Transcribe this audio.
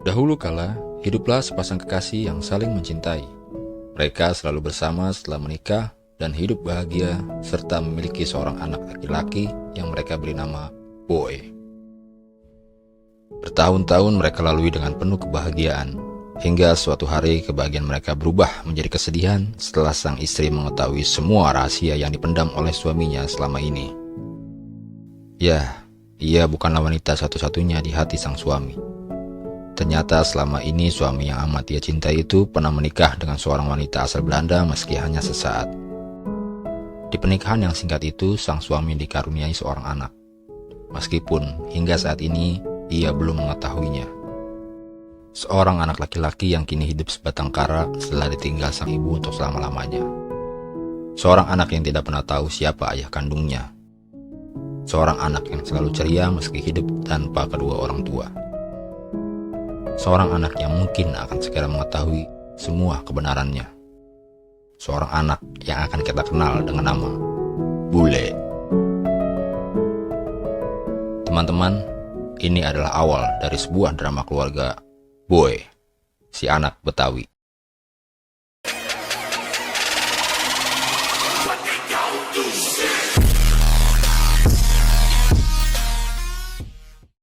Dahulu kala, hiduplah sepasang kekasih yang saling mencintai. Mereka selalu bersama setelah menikah dan hidup bahagia serta memiliki seorang anak laki-laki yang mereka beri nama Boy. Bertahun-tahun mereka lalui dengan penuh kebahagiaan, hingga suatu hari kebahagiaan mereka berubah menjadi kesedihan setelah sang istri mengetahui semua rahasia yang dipendam oleh suaminya selama ini. Ya, ia bukanlah wanita satu-satunya di hati sang suami. Ternyata selama ini suami yang amat dia cintai itu pernah menikah dengan seorang wanita asal Belanda meski hanya sesaat. Di pernikahan yang singkat itu, sang suami dikaruniai seorang anak. Meskipun hingga saat ini ia belum mengetahuinya. Seorang anak laki-laki yang kini hidup sebatang kara setelah ditinggal sang ibu untuk selama-lamanya. Seorang anak yang tidak pernah tahu siapa ayah kandungnya. Seorang anak yang selalu ceria meski hidup tanpa kedua orang tua. Seorang anak yang mungkin akan segera mengetahui semua kebenarannya. Seorang anak yang akan kita kenal dengan nama Bule. Teman-teman, ini adalah awal dari sebuah drama keluarga Boy, si anak Betawi.